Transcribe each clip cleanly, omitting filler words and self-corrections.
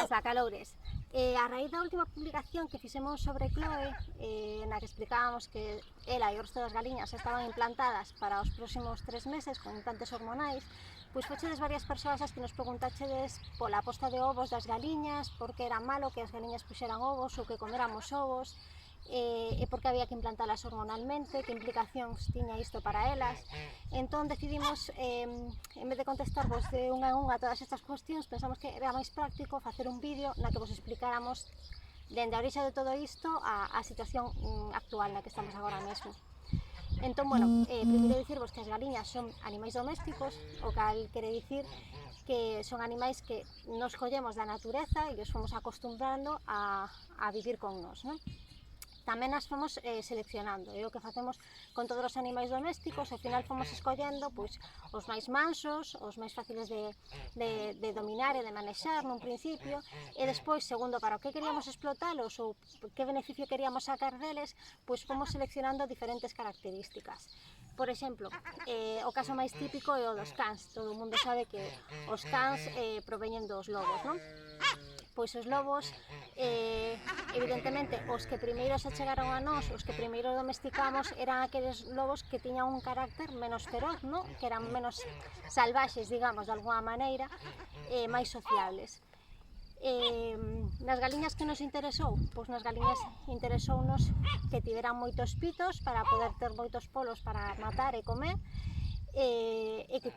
Sacaloures. A raíz da última publicación que fixemos sobre Chloe, na que explicábamos que ela e o resto das galiñas estaban implantadas para os próximos 3 meses con implantes hormonais, pois fochedes varias persoas as que nos preguntachedes pola posta de ovos das galiñas, por que era malo que as galiñas puxeran ovos ou que comeramos ovos, e por que había que implantalas hormonalmente, que implicacións tiña isto para elas. Entón decidimos, en vez de contestarvos de unha a unha todas estas cuestións, pensamos que era máis práctico facer un vídeo na que vos explicáramos dende a orixe de todo isto a situación actual na que estamos agora mesmo. Entón, bueno, primeiro dicirvos que as galiñas son animais domésticos, o cal quere dicir que son animais que nos collemos da natureza e os fomos acostumbrando a vivir con nós, non? Tamén as fomos seleccionando, é o que facemos con todos os animais domésticos, ao final fomos escollendo pois, os máis mansos, os máis fáciles de dominar e de manexar nun principio, e despois, segundo para o que queríamos explotalos ou que beneficio queríamos sacar deles, pois fomos seleccionando diferentes características. Por exemplo, o caso máis típico é o dos cans, todo o mundo sabe que os cans proveñen dos lobos, non? Pois os lobos, evidentemente, os que primeiro se chegaron a nós, os que primeiro domesticamos, eran aqueles lobos que tiñan un carácter menos feroz, non? Que eran menos salvaxes, digamos, de alguna maneira, máis sociables. Nas galiñas que nos interesou? Pois nas galiñas interesounos que tiveran moitos pitos para poder ter moitos polos para matar e comer, e que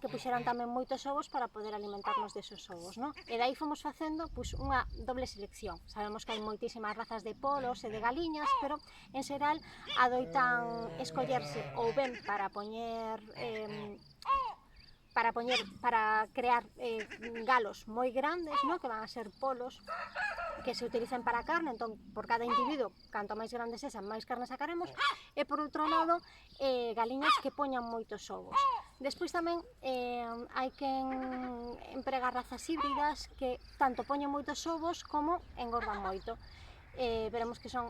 puxeran tamén moitos ovos para poder alimentarnos desos ovos, non? E dai fomos facendo pois, unha doble selección. Sabemos que hai moitísimas razas de polos e de galiñas, pero en xeral adoitan escollerse ou ben para crear galos moi grandes, non? Que van a ser polos que se utilizan para a carne, entón por cada individuo, canto máis grandes sexan, máis carne sacaremos, e por outro lado, galiñas que poñan moitos ovos. Despois tamén hai que empregar razas híbridas que tanto poñen moitos ovos como engordan moito. Veremos que son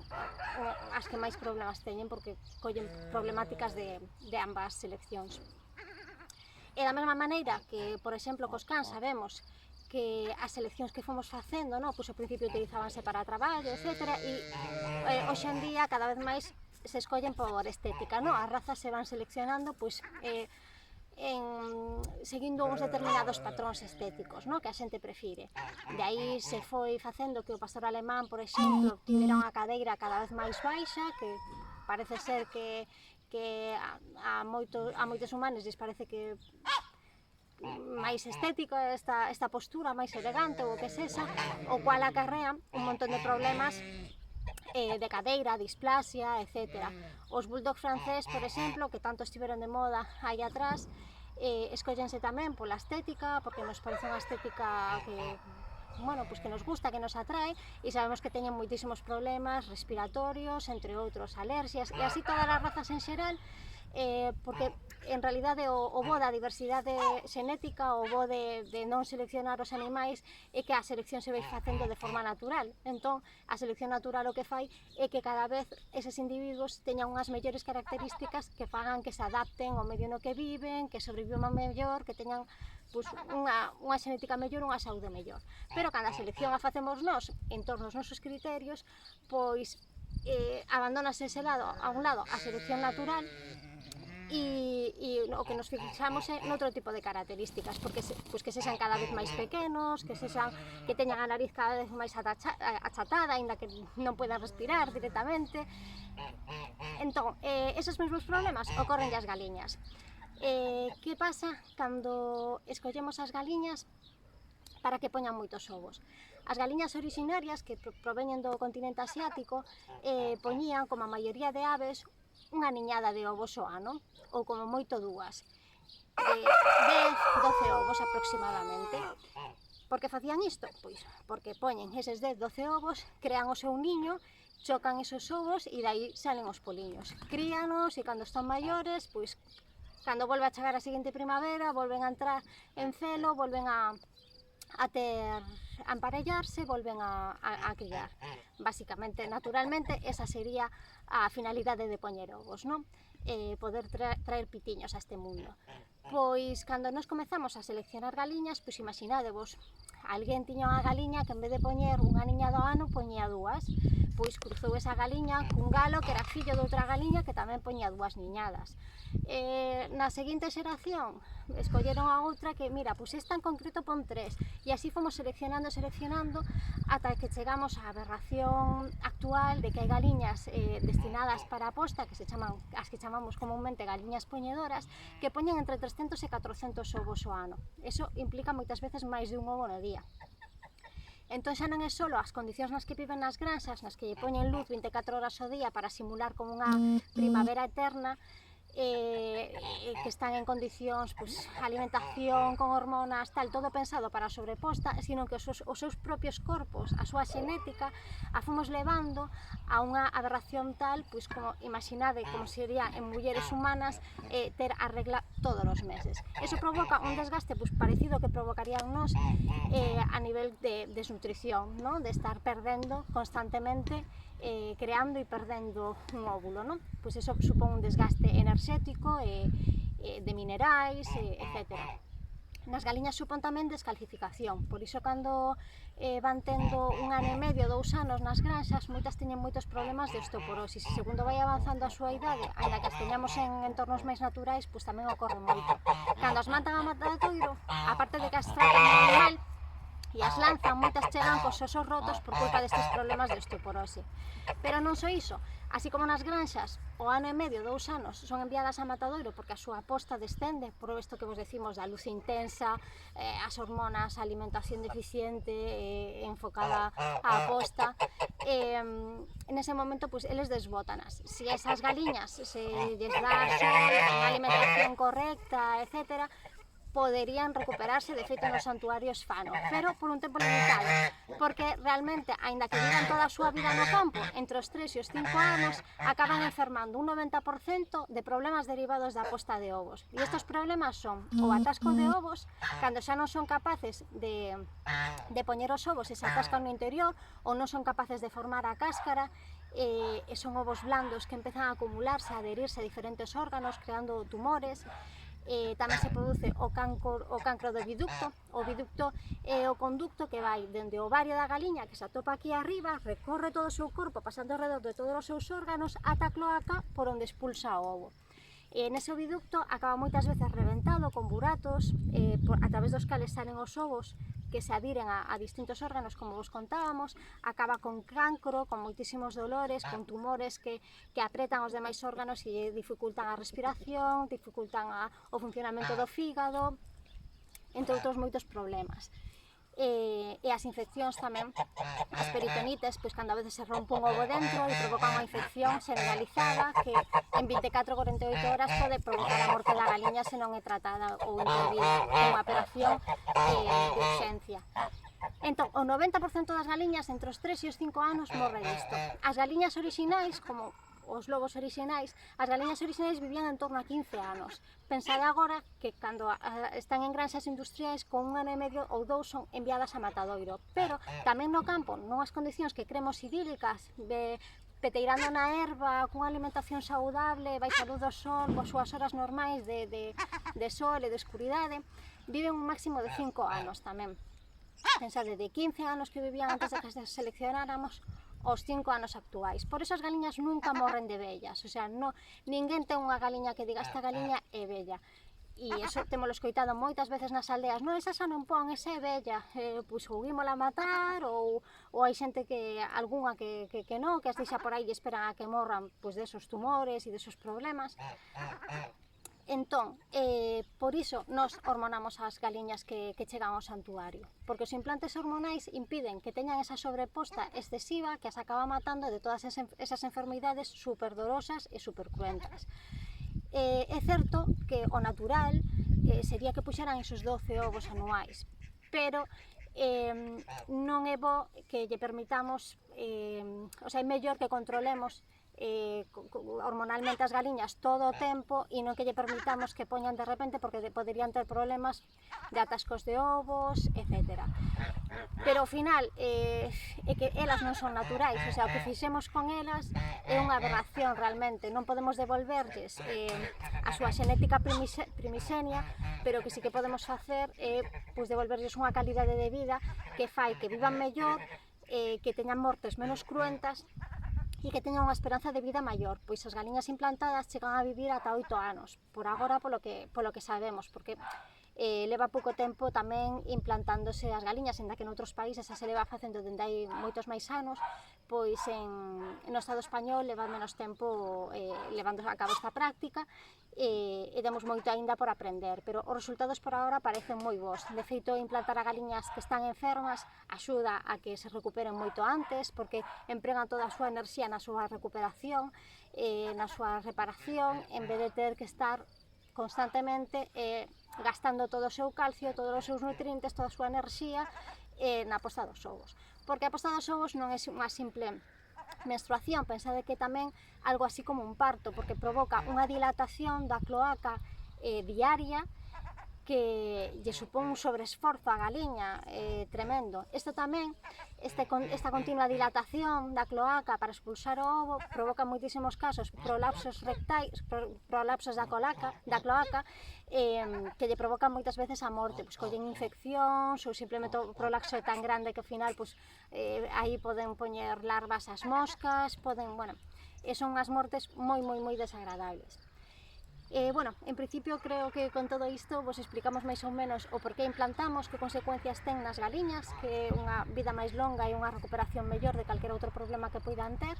as que máis problemas teñen porque collen problemáticas de ambas seleccións. E da mesma maneira que, por exemplo, cos cans sabemos que as seleccións que fomos facendo, no? Pois ao principio utilizábanse para traballo, etc. E hoxe en día cada vez máis se escollen por estética, no? As razas se van seleccionando pois, seguindo uns determinados patróns estéticos, no? Que a xente prefire. De aí se foi facendo que o pastor alemán, por exemplo, tivera unha cadeira cada vez máis baixa, que parece ser que a moitos humanos lles parece que máis estética esta postura, máis elegante ou o que sexa, o cual acarrea un montón de problemas de cadeira, displasia, etc. Os bulldog francés, por exemplo, que tanto estiveron de moda aí atrás, escollense tamén pola estética, porque nos parece unha estética que pues que nos gusta, que nos atrae, e sabemos que teñen moitísimos problemas respiratorios, entre outros alerxias, e así todas as razas en xeral, porque en realidade o bo da diversidade xenética, o bo de non seleccionar os animais é que a selección se vai facendo de forma natural. Entón, a selección natural o que fai é que cada vez eses individuos teñan unhas mellores características que fagan que se adapten ao medio no que viven, que sobrevivan mellor, que teñan unha xenética mellor, unha saúde mellor. Pero cando a selección a facemos nós, en torno aos nosos criterios, pois abandonase a un lado a selección natural e o que nos fixamos é noutro tipo de características, porque que sexan cada vez máis pequenos, que teñan a nariz cada vez máis achatada, aínda que non podan respirar directamente. Entón, esos mesmos problemas ocorren as galiñas. Que pasa cando escollemos as galiñas para que poñan moitos ovos? As galiñas orixinarias que proveñen do continente asiático poñían, como a maioría de aves, unha niñada de ovos ao ano, ou como moito dúas, de 10-12 ovos aproximadamente. Por que facían isto? Pois porque poñen eses 10-12 ovos, crean o seu niño, chocan esos ovos e dai salen os poliños. Críanos e cando están maiores, pois cando volve a chegar a seguinte primavera, volven a entrar en celo, volven a emparellarse, volven a criar. Basicamente, naturalmente, esa sería a finalidade de poñer ovos, non? Poder traer pitiños a este mundo. Pois, cando nos comezamos a seleccionar galiñas, pois imaginadevos, alguén tiña unha galiña que en vez de poñer unha niña do ano, poñía dúas. Pois cruzou esa galiña cun galo que era fillo de outra galiña que tamén poñía dúas niñadas. Na seguinte xeración, escolleron a outra que, mira, pois esta en concreto pon 3. E así fomos seleccionando ata que chegamos á aberración actual de que hai galiñas destinadas para a posta, que se chaman, as que chamamos comúnmente galiñas poñedoras, que poñen entre 300 e 400 ovos ao ano. Eso implica moitas veces máis de un ovo no día. Entón xa non é só as condicións nas que viven nas granxas, nas que lle poñen luz 24 horas ao día para simular como unha primavera eterna, que están en condicións, pois, alimentación con hormonas, tal, todo pensado para a sobreposta, sino que os seus propios corpos, a súa xenética, a fomos levando a unha aberración tal, pois, como imaginade como sería en mulleres humanas ter a regla todos os meses. Eso provoca un desgaste pois, parecido que provocarían nós a nivel de desnutrición, ¿no? De estar perdendo constantemente, creando e perdendo un óvulo, non? Pois eso supón un desgaste enerxético, de minerais, etc. Nas galiñas supón tamén descalcificación, por iso cando van tendo un ano e medio, 2 anos nas granxas, moitas teñen moitos problemas de osteoporosis, e segundo vai avanzando a súa idade, ainda que as teñamos en entornos máis naturais, pois tamén ocorre moito. Cando as matan a matadoiro, aparte de que as tratan moi mal, e as lanzan, moitas chegan cos osos rotos por culpa destes problemas de osteoporose. Pero non só iso, así como nas granxas, o ano e medio, 2 anos, son enviadas a matadoiro porque a súa posta descende, por isto que vos decimos da luz intensa, as hormonas, a alimentación deficiente, enfocada á posta, nese momento, pois, eles desbótanas. Se esas galiñas se lles dá sol, unha alimentación correcta, etc., poderían recuperarse, de feito nos santuarios fano, pero por un tempo limitado, porque realmente, aínda que vivan toda a súa vida no campo, entre os 3 e os 5 anos, acaban enfermando un 90% de problemas derivados da posta de ovos. E estes problemas son o atasco de ovos, cando xa non son capaces de poñer os ovos e se atascan no interior, ou non son capaces de formar a cáscara, e son ovos blandos que empezan a acumularse, a adherirse a diferentes órganos, creando tumores. Tamén se produce o cancro do biducto. O biducto é o conducto que vai dende o ovario da galiña, que se atopa aquí arriba, recorre todo o seu corpo, pasando alrededor de todos os seus órganos, ata a cloaca por onde expulsa o ovo. Nese biducto acaba moitas veces reventado, con buratos, a través dos cales salen os ovos, que se adhiren a distintos órganos, como vos contábamos, acaba con cancro, con moitísimos dolores, con tumores que apretan os demais órganos e dificultan a respiración, dificultan o funcionamento do fígado, entre outros moitos problemas. E as infeccións tamén, as peritonites, pois cando a veces se rompe un ovo dentro e provoca unha infección generalizada que en 24-48 horas pode provocar a morte da galiña se non é tratada ou intervida con unha operación de urxencia. Entón, o 90% das galiñas entre os 3 e os 5 anos morre disto. As galiñas orixinais, como os lobos orixinais, as galiñas orixinais vivían en torno a 15 anos. Pensade agora que cando están en granxas industriais con 1 ano e medio ou 2 son enviadas a matadoiro, pero tamén no campo, nunhas condicións que cremos idílicas, peteirando na herba, cunha alimentación saudable, baixa luz do sol, coas súas horas normais de sol e de escuridade, viven un máximo de 5 anos tamén. Pensade, de 15 anos que vivían antes de que se seleccionáramos, os 5 anos actuais. Por eso as galiñas nunca morren de vellas, o sea, ninguén ten unha galiña que diga esta galiña é vella. E iso temos escoitado moitas veces nas aldeas, non, esa xa non pon, esa é vella, pois ou ímola matar, ou hai xente que, algunha que non, que as deixa por aí e esperan a que morran pois desos tumores e desos problemas. Entón, por iso nos hormonamos as galiñas que chegan ao santuario, porque os implantes hormonais impiden que teñan esa sobreposta excesiva que as acaba matando de todas esas enfermidades superdorosas e supercruentas. É certo que o natural sería que puxeran esos 12 ovos anuais, pero non é bo que lle permitamos, o sea, é mellor que controlemos hormonalmente as galiñas todo o tempo e non que lle permitamos que poñan de repente porque poderían ter problemas de atascos de ovos, etc. Pero ao final é que elas non son naturais, o sea, o que fixemos con elas é unha aberración realmente, non podemos devolverlles a súa xenética primixenia, pero que sí que podemos facer é devolverlles unha calidade de vida que fai que vivan mellor, que teñan mortes menos cruentas e que teñan unha esperanza de vida maior, pois as galiñas implantadas chegan a vivir ata 8 anos, por agora polo que sabemos, porque leva pouco tempo tamén implantándose as galiñas, ainda que noutros países se leva facendo dende hai moitos máis anos, pois no Estado español leva menos tempo levando a cabo esta práctica e temos moito aínda por aprender, pero os resultados por agora parecen moi bons. De feito, implantar a galiñas que están enfermas axuda a que se recuperen moito antes, porque empregan toda a súa enerxía na súa recuperación, na súa reparación, en vez de ter que estar constantemente gastando todo o seu calcio, todos os seus nutrientes, toda a súa enerxía na posta dos ovos. Porque a posta dos ovos non é unha simple menstruación, pensade que tamén algo así como un parto, porque provoca unha dilatación da cloaca diaria que lle supón un sobreesforzo á galiña tremendo. Isto tamén, esta continua dilatación da cloaca para expulsar o ovo provoca moitísimos casos prolapsos rectais, prolapsos da cloaca que lle provocan moitas veces a morte, pois collen infeccións ou simplemente o prolapso é tan grande que ao final aí poden poñer larvas as moscas, son unhas mortes moi desagradables. En principio creo que con todo isto vos explicamos máis ou menos o porqué implantamos, que consecuencias ten nas galiñas, que é unha vida máis longa e unha recuperación mellor de calquera outro problema que poidan ter,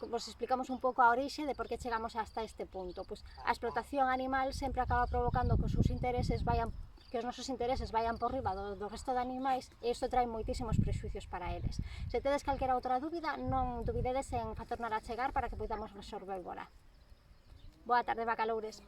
vos explicamos un pouco a orixe de por que chegamos hasta este punto. Pois a explotación animal sempre acaba provocando que os nosos intereses vayan por riba do resto de animais e isto trae moitísimos prexuicios para eles. Se tedes calquera outra dúbida, non dubidedes en facernos chegar para que podamos resolverla. Boa tarde, bacaloures.